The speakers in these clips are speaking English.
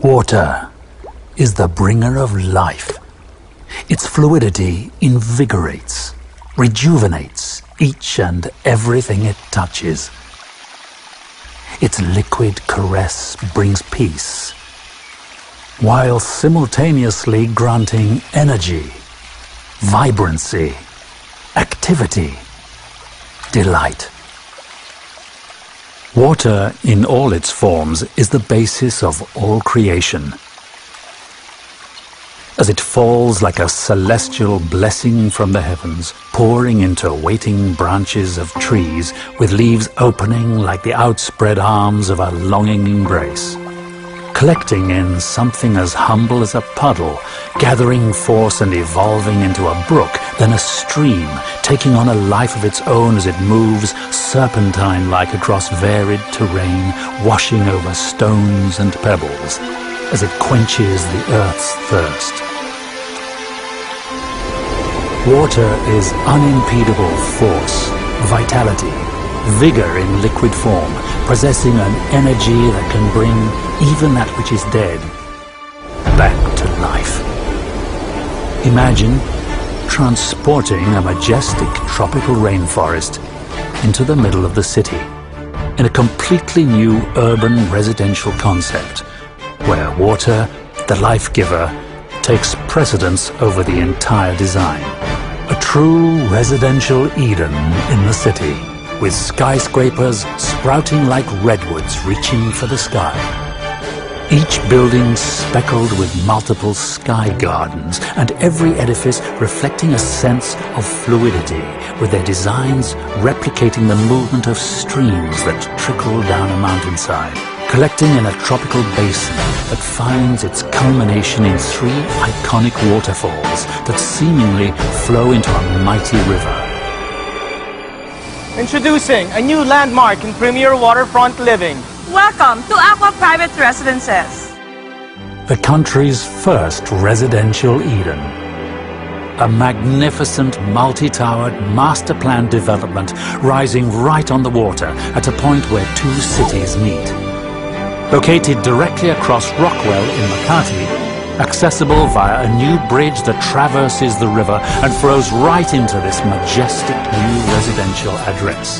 Water is the bringer of life. Its fluidity invigorates, rejuvenates each and everything it touches. Its liquid caress brings peace, while simultaneously granting energy, vibrancy, activity, delight. Water in all its forms is the basis of all creation. As it falls like a celestial blessing from the heavens, pouring into waiting branches of trees with leaves opening like the outspread arms of a longing embrace, collecting in something as humble as a puddle, gathering force and evolving into a brook, then a stream, taking on a life of its own as it moves serpentine-like across varied terrain, washing over stones and pebbles, as it quenches the earth's thirst. Water is unimpedable force, vitality, vigor in liquid form, possessing an energy that can bring even that which is dead back to life. Imagine transporting a majestic tropical rainforest into the middle of the city in a completely new urban residential concept where water, the life giver, takes precedence over the entire design. A true residential Eden in the city, with skyscrapers sprouting like redwoods reaching for the sky. Each building speckled with multiple sky gardens, and every edifice reflecting a sense of fluidity, with their designs replicating the movement of streams that trickle down a mountainside, collecting in a tropical basin that finds its culmination in 3 iconic waterfalls that seemingly flow into a mighty river. Introducing a new landmark in premier waterfront living. Welcome to ACQUA Private Residences. The country's first residential Eden. A magnificent multi-towered master-planned development rising right on the water at a point where 2 cities meet. Located directly across Rockwell in Makati, accessible via a new bridge that traverses the river and flows right into this majestic new residential address.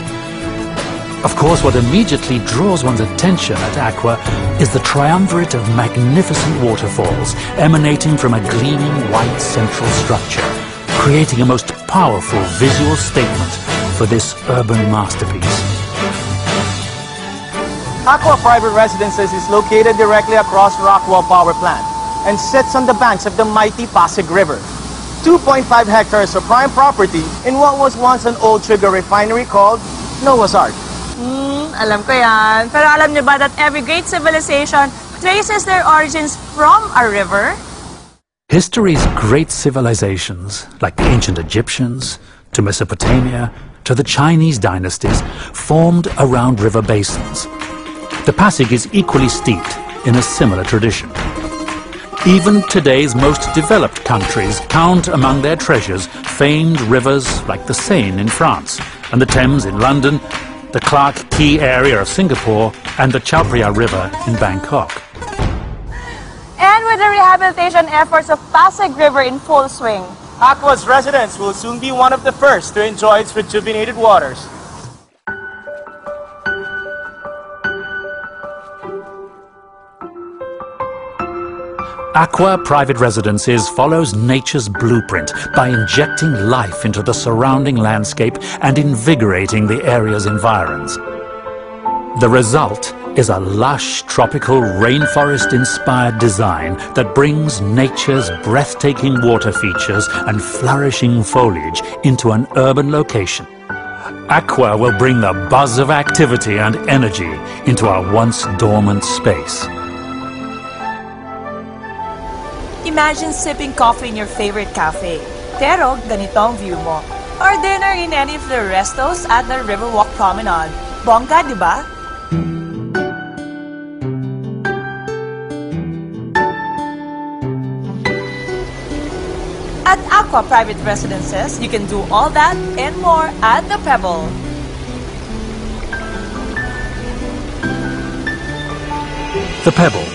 Of course, what immediately draws one's attention at ACQUA is the triumvirate of magnificent waterfalls emanating from a gleaming white central structure, creating a most powerful visual statement for this urban masterpiece. ACQUA Private Residences is located directly across Rockwell Power Plant and sits on the banks of the mighty Pasig River. 2.5 hectares of prime property in what was once an old sugar refinery called Noah's Ark. Alam ko yan. Pero alam niyo ba that every great civilization traces their origins from a river? History's great civilizations, like the ancient Egyptians, to Mesopotamia, to the Chinese dynasties, formed around river basins. The Pasig is equally steeped in a similar tradition. Even today's most developed countries count among their treasures famed rivers like the Seine in France, and the Thames in London, the Clark Quay area of Singapore, and the Chao Phraya River in Bangkok. And with the rehabilitation efforts of Pasig River in full swing, ACQUA's residents will soon be one of the first to enjoy its rejuvenated waters. ACQUA Private Residences follows nature's blueprint by injecting life into the surrounding landscape and invigorating the area's environs. The result is a lush, tropical, rainforest-inspired design that brings nature's breathtaking water features and flourishing foliage into an urban location. ACQUA will bring the buzz of activity and energy into our once dormant space. imagine sipping coffee in your favorite cafe. Pero ganito ang view mo. Or dinner in any of the restos at the Riverwalk Promenade. Bongga, di ba? At ACQUA Private Residences, you can do all that and more at the Pebble. The Pebble,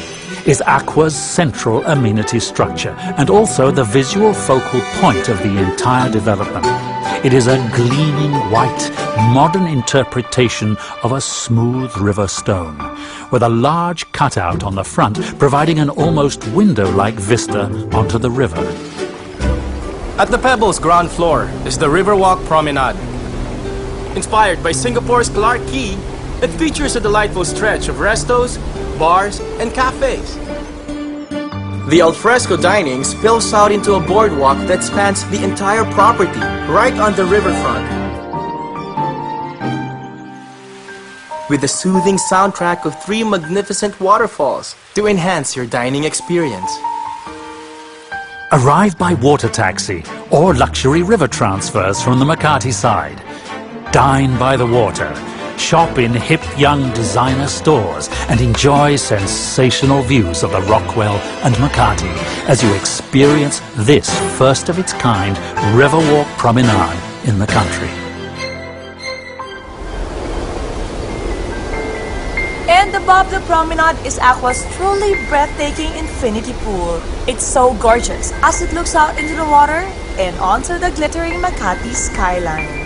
is ACQUA's central amenity structure and also the visual focal point of the entire development. It is a gleaming white, modern interpretation of a smooth river stone, with a large cutout on the front providing an almost window-like vista onto the river. At the Pebbles ground floor is the Riverwalk Promenade. Inspired by Singapore's Clarke Quay, it features a delightful stretch of restos, bars, and cafes. The alfresco dining spills out into a boardwalk that spans the entire property, right on the riverfront. With a soothing soundtrack of 3 magnificent waterfalls to enhance your dining experience. Arrive by water taxi or luxury river transfers from the Makati side. Dine by the water. Shop in hip young designer stores and enjoy sensational views of the Rockwell and Makati as you experience this first of its kind Riverwalk Promenade in the country. And above the promenade is ACQUA's truly breathtaking infinity pool. It's so gorgeous as it looks out into the water and onto the glittering Makati skyline.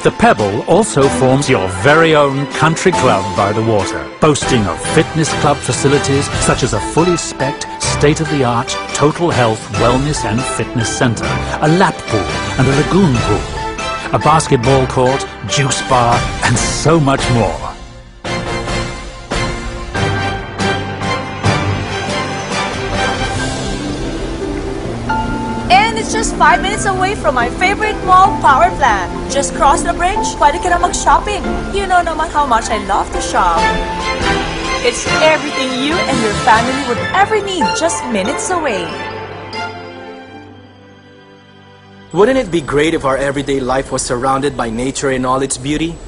The Pebble also forms your very own country club by the water, boasting of fitness club facilities such as a fully spec'd, state-of-the-art total health, wellness and fitness center, a lap pool and a lagoon pool, a basketball court, juice bar and so much more. It's just 5 minutes away from my favorite mall, Power Plant. Just cross the bridge, pwede ka na mag-shopping. You know naman how much I love to shop. It's everything you and your family would ever need, just minutes away. Wouldn't it be great if our everyday life was surrounded by nature in all its beauty?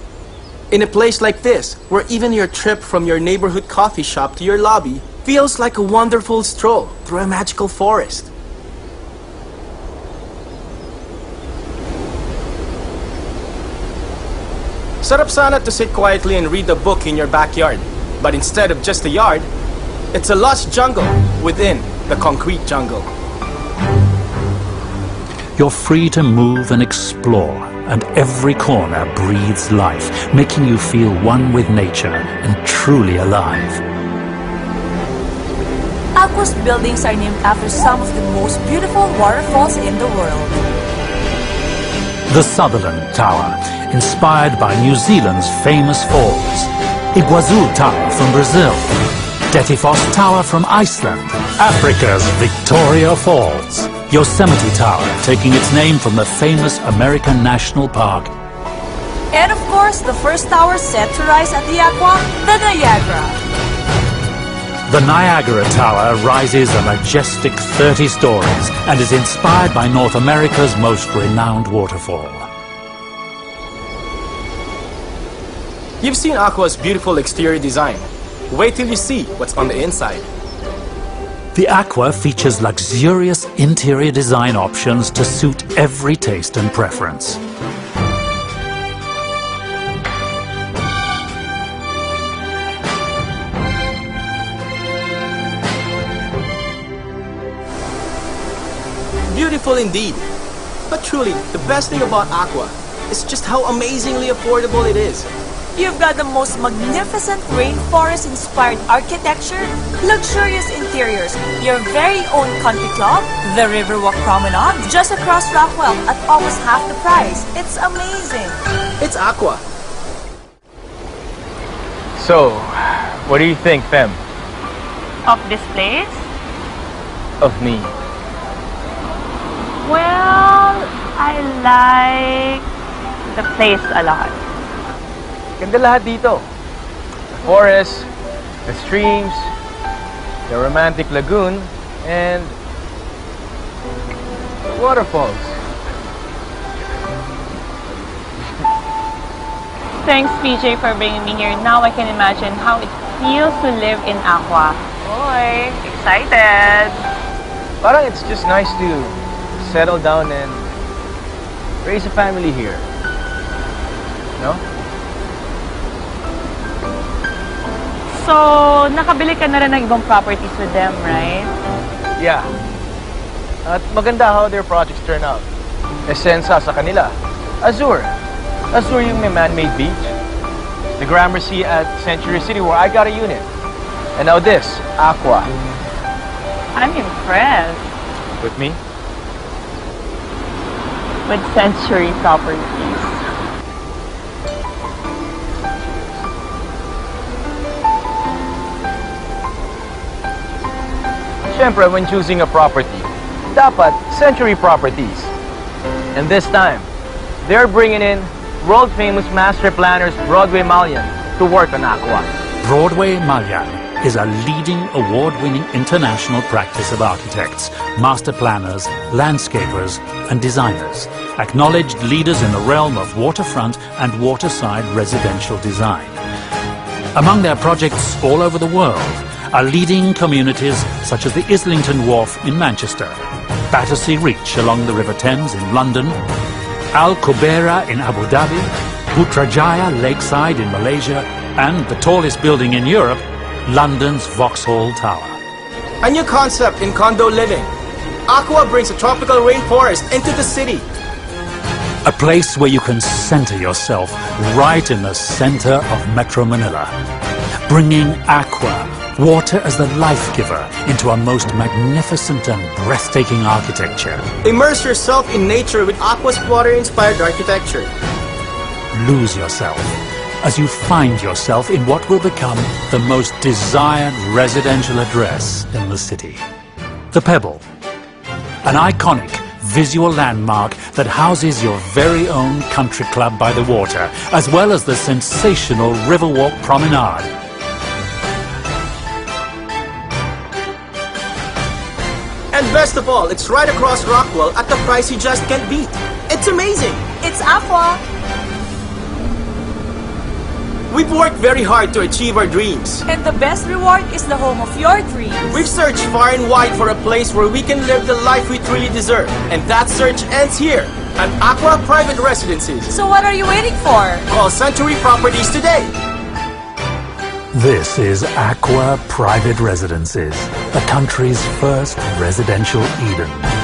In a place like this, where even your trip from your neighborhood coffee shop to your lobby feels like a wonderful stroll through a magical forest. Sarap sana to sit quietly and read a book in your backyard. But instead of just a yard, it's a lush jungle within the concrete jungle. You're free to move and explore, and every corner breathes life, making you feel one with nature and truly alive. ACQUA's buildings are named after some of the most beautiful waterfalls in the world. The Sutherland Tower, inspired by New Zealand's famous falls. Iguazu Tower from Brazil. Dettifoss Tower from Iceland. Africa's Victoria Falls. Yosemite Tower, taking its name from the famous American National Park. And of course, the first tower set to rise at the ACQUA, the Niagara. The Niagara Tower rises a majestic 30 stories and is inspired by North America's most renowned waterfall. You've seen ACQUA's beautiful exterior design. Wait till you see what's on the inside. The ACQUA features luxurious interior design options to suit every taste and preference. Beautiful indeed. But truly, the best thing about ACQUA is just how amazingly affordable it is. You've got the most magnificent rainforest-inspired architecture, luxurious interiors, your very own country club, the Riverwalk Promenade, just across Rockwell at almost half the price. It's amazing. It's ACQUA. So, what do you think, Fem? Of this place? Of me? Well, I like the place a lot. Ganda lahat dito. The forest, the streams, the romantic lagoon, and the waterfalls. Thanks, PJ, for bringing me here. Now I can imagine how it feels to live in ACQUA. Boy, excited! Parang it's just nice to settle down and raise a family here. No? So, nakabili ka na rin ng ibang properties with them, right? Yeah. At maganda how their projects turn out. Esensa sa kanila. Azure. Azure yung may man-made beach. The Gramercy at Century City where I got a unit. And now this, ACQUA. I'm impressed With me? with Century Properties. Siyempre, when choosing a property, dapat Century Properties. And this time, they're bringing in world-famous master planners Broadway Malian to work on ACQUA. Broadway Malian is a leading award-winning international practice of architects, master planners, landscapers and designers, acknowledged leaders in the realm of waterfront and waterside residential design. Among their projects all over the world are leading communities such as the Islington Wharf in Manchester, Battersea Reach along the River Thames in London, Al Qubaira in Abu Dhabi, Putrajaya Lakeside in Malaysia, and the tallest building in Europe, London's Vauxhall Tower. A new concept in condo living. ACQUA brings a tropical rainforest into the city. A place where you can center yourself right in the center of Metro Manila, bringing ACQUA, water as the life giver, into a most magnificent and breathtaking architecture. Immerse yourself in nature with ACQUA's water-inspired architecture. Lose yourself as you find yourself in what will become the most desired residential address in the city. The Pebble, an iconic visual landmark that houses your very own country club by the water, as well as the sensational Riverwalk Promenade. And best of all, it's right across Rockwell at the price you just can't beat. It's amazing! It's ACQUA. We've worked very hard to achieve our dreams. And the best reward is the home of your dreams. We've searched far and wide for a place where we can live the life we truly deserve. And that search ends here at ACQUA Private Residences. So what are you waiting for? Call Century Properties today. This is ACQUA Private Residences, the country's first residential Eden.